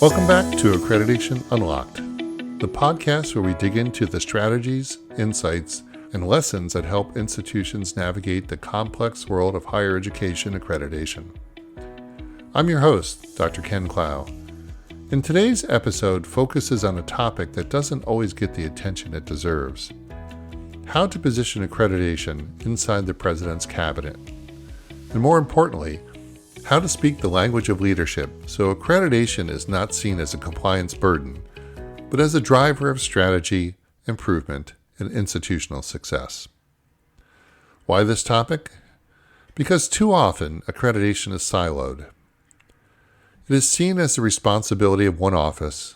Welcome back to Accreditation Unlocked, the podcast where we dig into the strategies, insights, and lessons that help institutions navigate the complex world of higher education accreditation. I'm your host, Dr. Ken Clough, and today's episode focuses on a topic that doesn't always get the attention it deserves: how to position accreditation inside the President's cabinet, and more importantly, how to speak the language of leadership so accreditation is not seen as a compliance burden, but as a driver of strategy, improvement, and institutional success. Why this topic? Because too often accreditation is siloed. It is seen as the responsibility of one office,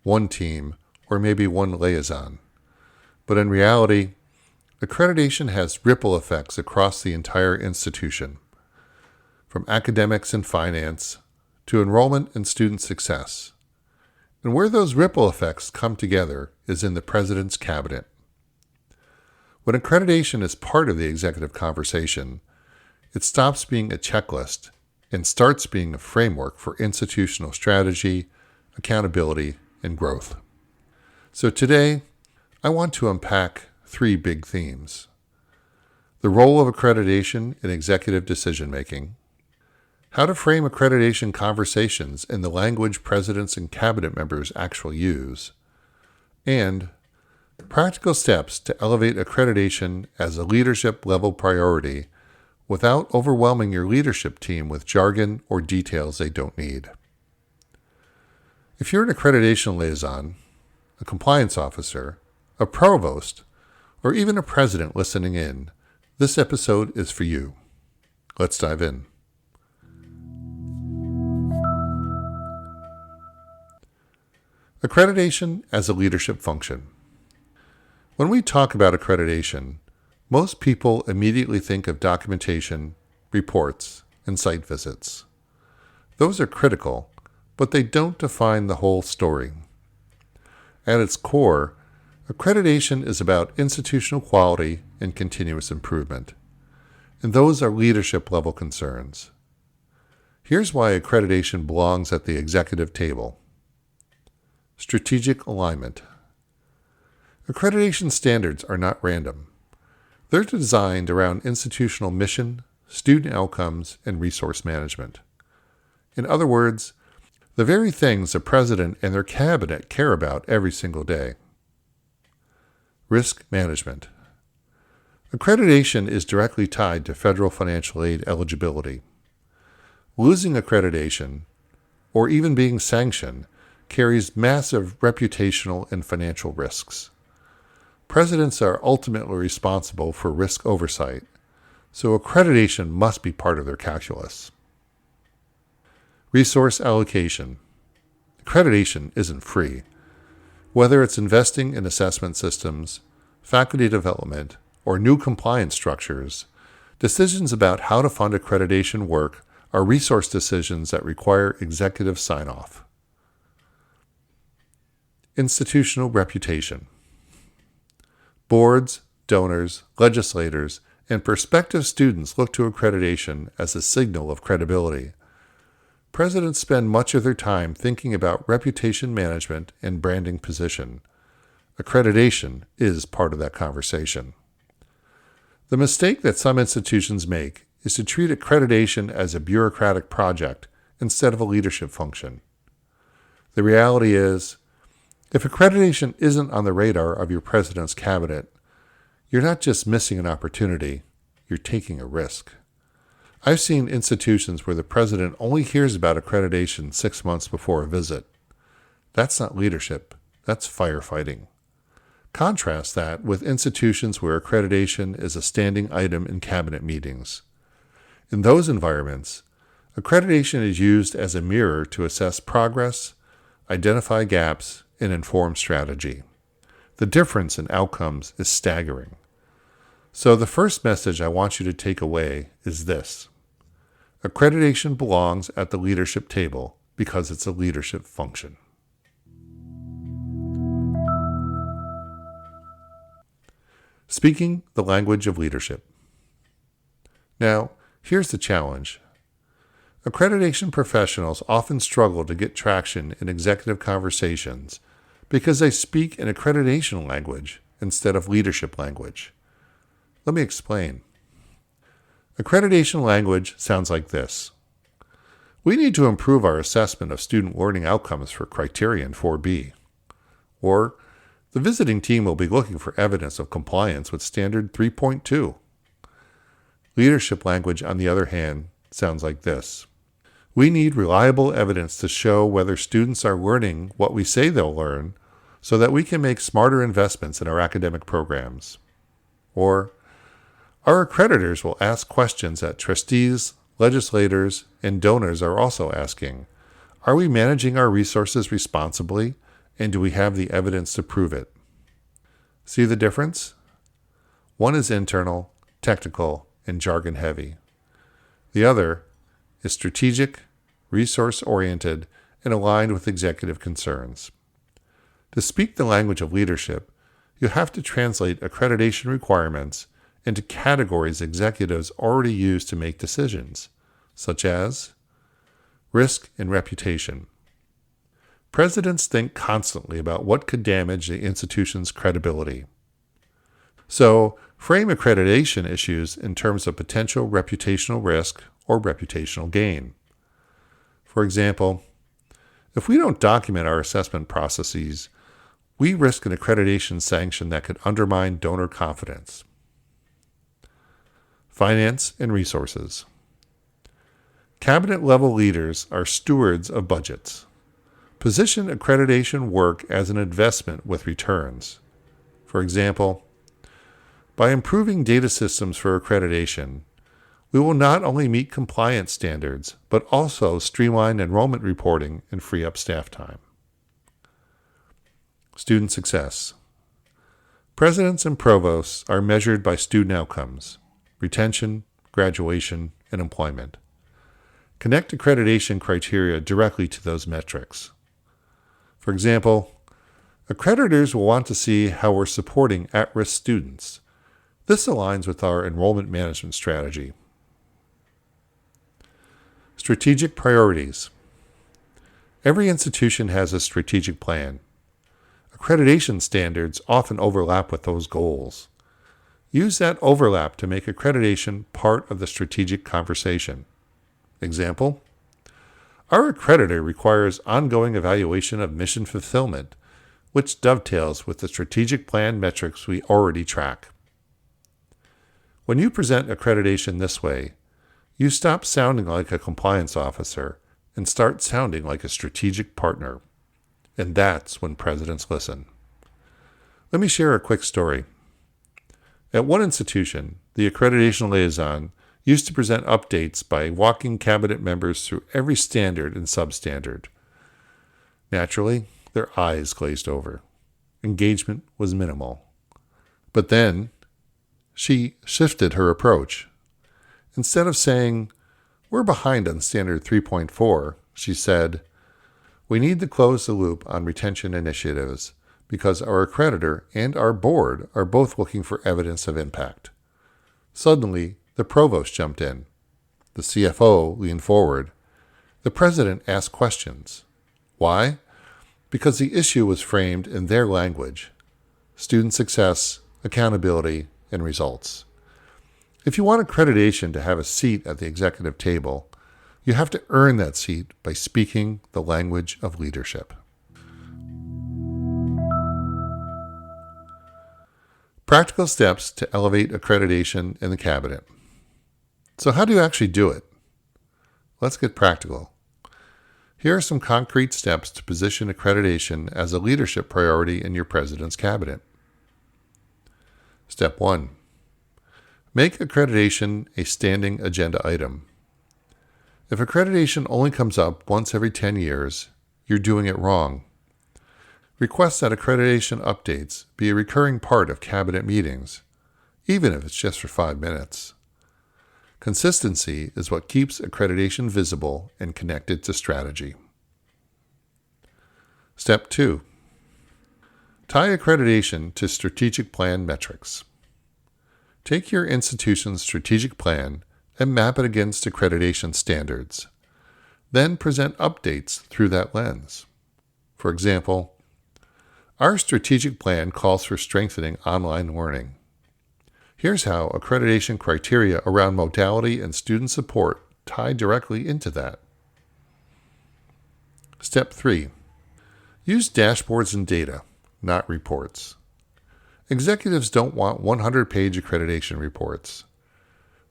one team, or maybe one liaison. But in reality, accreditation has ripple effects across the entire institution, from academics and finance to enrollment and student success. And where those ripple effects come together is in the President's cabinet. When accreditation is part of the executive conversation, it stops being a checklist and starts being a framework for institutional strategy, accountability, and growth. So today, I want to unpack three big themes: the role of accreditation in executive decision-making, how to frame accreditation conversations in the language presidents and cabinet members actually use, and practical steps to elevate accreditation as a leadership-level priority without overwhelming your leadership team with jargon or details they don't need. If you're an accreditation liaison, a compliance officer, a provost, or even a president listening in, this episode is for you. Let's dive in. Accreditation as a leadership function. When we talk about accreditation, most people immediately think of documentation, reports, and site visits. Those are critical, but they don't define the whole story. At its core, accreditation is about institutional quality and continuous improvement, and those are leadership-level concerns. Here's why accreditation belongs at the executive table. Strategic alignment. Accreditation standards are not random. They're designed around institutional mission, student outcomes, and resource management. In other words, the very things the president and their cabinet care about every single day. Risk management. Accreditation is directly tied to federal financial aid eligibility. Losing accreditation, or even being sanctioned, carries massive reputational and financial risks. Presidents are ultimately responsible for risk oversight, so accreditation must be part of their calculus. Resource allocation. Accreditation isn't free. Whether it's investing in assessment systems, faculty development, or new compliance structures, decisions about how to fund accreditation work are resource decisions that require executive sign-off. Institutional reputation. Boards, donors, legislators, and prospective students look to accreditation as a signal of credibility. Presidents spend much of their time thinking about reputation management and branding position. Accreditation is part of that conversation. The mistake that some institutions make is to treat accreditation as a bureaucratic project instead of a leadership function. The reality is, if accreditation isn't on the radar of your president's cabinet, you're not just missing an opportunity, you're taking a risk. I've seen institutions where the president only hears about accreditation 6 months before a visit. That's not leadership, that's firefighting. Contrast that with institutions where accreditation is a standing item in cabinet meetings. In those environments, accreditation is used as a mirror to assess progress, identify gaps, and inform strategy. The difference in outcomes is staggering. So the first message I want you to take away is this: accreditation belongs at the leadership table because it's a leadership function. Speaking the language of leadership. Now, here's the challenge. Accreditation professionals often struggle to get traction in executive conversations because they speak in accreditation language instead of leadership language. Let me explain. Accreditation language sounds like this. We need to improve our assessment of student learning outcomes for Criterion 4B. Or, the visiting team will be looking for evidence of compliance with Standard 3.2. Leadership language, on the other hand, sounds like this. We need reliable evidence to show whether students are learning what we say they'll learn so that we can make smarter investments in our academic programs. Or, our accreditors will ask questions that trustees, legislators, and donors are also asking. Are we managing our resources responsibly, and do we have the evidence to prove it? See the difference? One is internal, technical, and jargon heavy. The other is strategic, resource-oriented, and aligned with executive concerns. To speak the language of leadership, you have to translate accreditation requirements into categories executives already use to make decisions, such as risk and reputation. Presidents think constantly about what could damage the institution's credibility. So, frame accreditation issues in terms of potential reputational risk or reputational gain. For example, if we don't document our assessment processes, we risk an accreditation sanction that could undermine donor confidence. Finance and resources. Cabinet-level leaders are stewards of budgets. Position accreditation work as an investment with returns. For example, by improving data systems for accreditation, we will not only meet compliance standards, but also streamline enrollment reporting and free up staff time. Student success. Presidents and provosts are measured by student outcomes, retention, graduation, and employment. Connect accreditation criteria directly to those metrics. For example, accreditors will want to see how we're supporting at-risk students. This aligns with our enrollment management strategy. Strategic priorities. Every institution has a strategic plan. Accreditation standards often overlap with those goals. Use that overlap to make accreditation part of the strategic conversation. Example: our accreditor requires ongoing evaluation of mission fulfillment, which dovetails with the strategic plan metrics we already track. When you present accreditation this way, you stop sounding like a compliance officer and start sounding like a strategic partner. And that's when presidents listen. Let me share a quick story. At one institution, the accreditation liaison used to present updates by walking cabinet members through every standard and substandard. Naturally, their eyes glazed over. Engagement was minimal. But then, she shifted her approach. Instead of saying, "We're behind on Standard 3.4, she said, "We need to close the loop on retention initiatives because our accreditor and our board are both looking for evidence of impact." Suddenly, the provost jumped in. The CFO leaned forward. The president asked questions. Why? Because the issue was framed in their language: student success, accountability, and results. If you want accreditation to have a seat at the executive table, you have to earn that seat by speaking the language of leadership. Practical steps to elevate accreditation in the cabinet. So how do you actually do it? Let's get practical. Here are some concrete steps to position accreditation as a leadership priority in your president's cabinet. Step 1. Make accreditation a standing agenda item. If accreditation only comes up once every 10 years, you're doing it wrong. Request that accreditation updates be a recurring part of cabinet meetings, even if it's just for 5 minutes. Consistency is what keeps accreditation visible and connected to strategy. Step 2. Tie accreditation to strategic plan metrics. Take your institution's strategic plan and map it against accreditation standards. Then present updates through that lens. For example, our strategic plan calls for strengthening online learning. Here's how accreditation criteria around modality and student support tie directly into that. Step 3. Use dashboards and data, not reports. Executives don't want 100-page accreditation reports.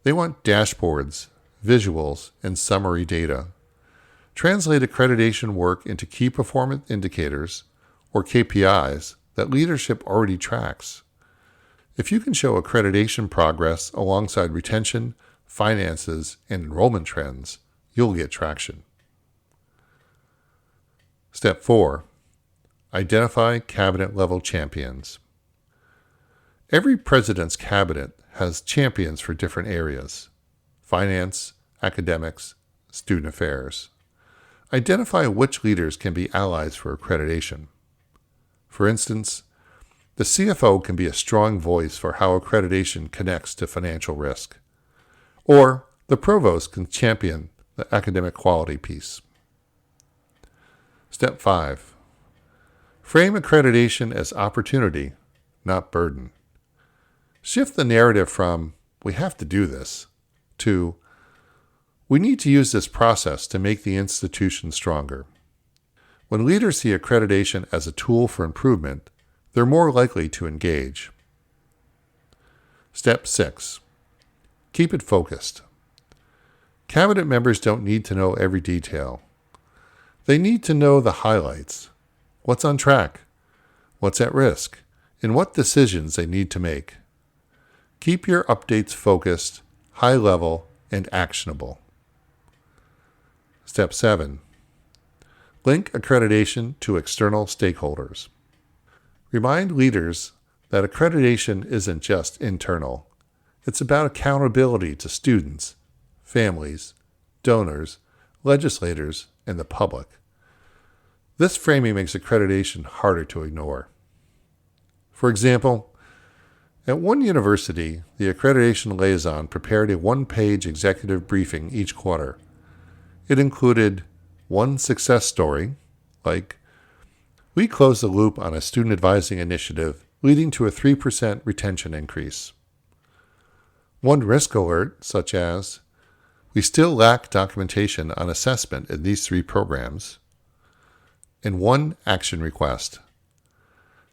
They want dashboards, visuals, and summary data. Translate accreditation work into key performance indicators, or KPIs, that leadership already tracks. If you can show accreditation progress alongside retention, finances, and enrollment trends, you'll get traction. Step 4. Identify cabinet-level champions. Every president's cabinet has champions for different areas: finance, academics, student affairs. Identify which leaders can be allies for accreditation. For instance, the CFO can be a strong voice for how accreditation connects to financial risk. Or the provost can champion the academic quality piece. Step 5. Frame accreditation as opportunity, not burden. Shift the narrative from, "we have to do this," to, "we need to use this process to make the institution stronger." When leaders see accreditation as a tool for improvement, they're more likely to engage. Step 6. Keep it focused. Cabinet members don't need to know every detail. They need to know the highlights: what's on track, what's at risk, and what decisions they need to make. Keep your updates focused, high level, and actionable. Step 7. Link accreditation to external stakeholders. Remind leaders that accreditation isn't just internal. It's about accountability to students, families, donors, legislators, and the public. This framing makes accreditation harder to ignore. For example, at one university, the accreditation liaison prepared a one-page executive briefing each quarter. It included one success story, like, "We closed the loop on a student advising initiative, leading to a 3% retention increase." One risk alert, such as, "We still lack documentation on assessment in these 3 programs." And one action request: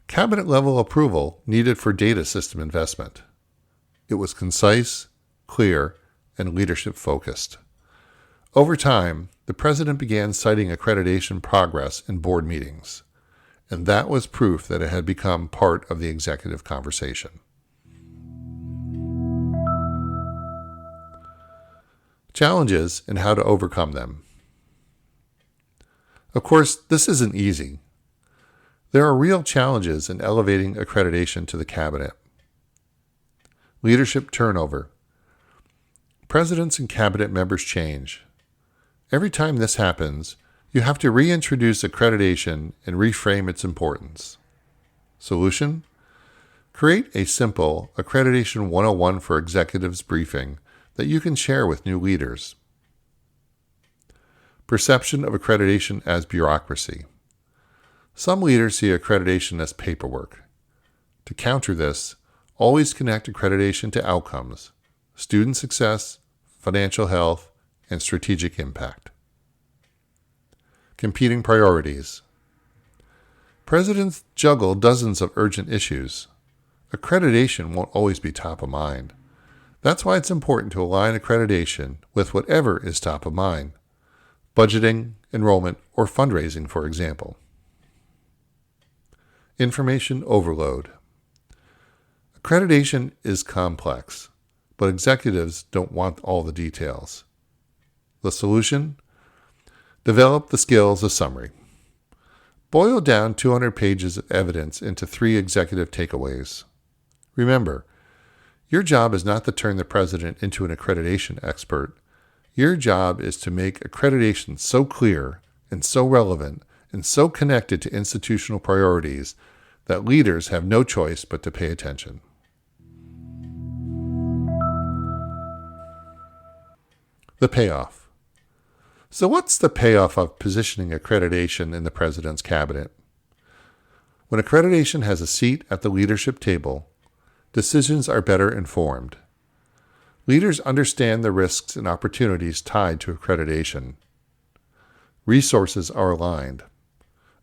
cabinet-level approval needed for data system investment. It was concise, clear, and leadership-focused. Over time, the president began citing accreditation progress in board meetings, and that was proof that it had become part of the executive conversation. Challenges and how to overcome them. Of course, this isn't easy. There are real challenges in elevating accreditation to the cabinet. Leadership turnover. Presidents and cabinet members change. Every time this happens, you have to reintroduce accreditation and reframe its importance. Solution? Create a simple Accreditation 101 for Executives briefing that you can share with new leaders. Perception of accreditation as bureaucracy. Some leaders see accreditation as paperwork. To counter this, always connect accreditation to outcomes: student success, financial health, and strategic impact. Competing priorities. Presidents juggle dozens of urgent issues. Accreditation won't always be top of mind. That's why it's important to align accreditation with whatever is top of mind: budgeting, enrollment, or fundraising, for example. Information overload. Accreditation is complex, but executives don't want all the details. The solution? Develop the skills of summary. Boil down 200 pages of evidence into 3 executive takeaways. Remember, your job is not to turn the president into an accreditation expert. Your job is to make accreditation so clear and so relevant and so connected to institutional priorities that leaders have no choice but to pay attention. The payoff. So what's the payoff of positioning accreditation in the President's Cabinet? When accreditation has a seat at the leadership table, decisions are better informed. Leaders understand the risks and opportunities tied to accreditation. Resources are aligned.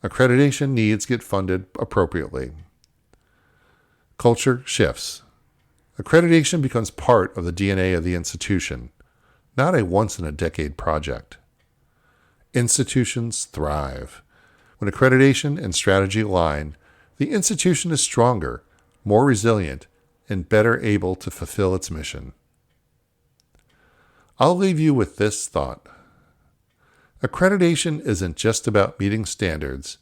Accreditation needs get funded appropriately. Culture shifts. Accreditation becomes part of the DNA of the institution, not a once-in-a-decade project. Institutions thrive. When accreditation and strategy align, the institution is stronger, more resilient, and better able to fulfill its mission. I'll leave you with this thought. Accreditation isn't just about meeting standards.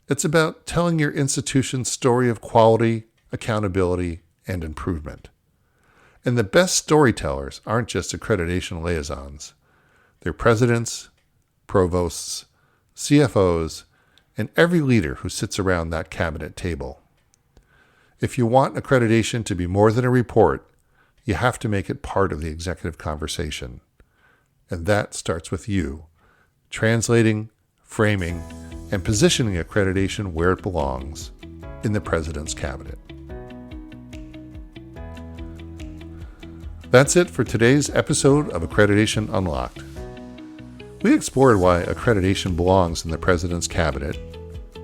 It's about telling your institution's story of quality, accountability, and improvement. And the best storytellers aren't just accreditation liaisons. They're presidents, provosts, CFOs, and every leader who sits around that cabinet table. If you want accreditation to be more than a report, you have to make it part of the executive conversation. And that starts with you, translating, framing, and positioning accreditation where it belongs, in the President's Cabinet. That's it for today's episode of Accreditation Unlocked. We explored why accreditation belongs in the President's Cabinet,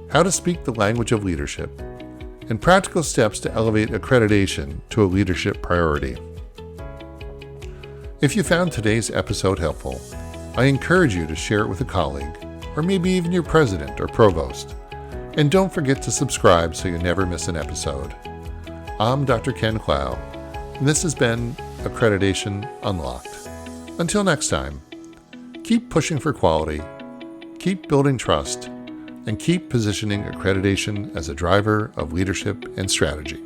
how to speak the language of leadership, and practical steps to elevate accreditation to a leadership priority. If you found today's episode helpful, I encourage you to share it with a colleague, or maybe even your president or provost. And don't forget to subscribe so you never miss an episode. I'm Dr. Ken Clough, and this has been Accreditation Unlocked. Until next time, keep pushing for quality, keep building trust, and keep positioning accreditation as a driver of leadership and strategy.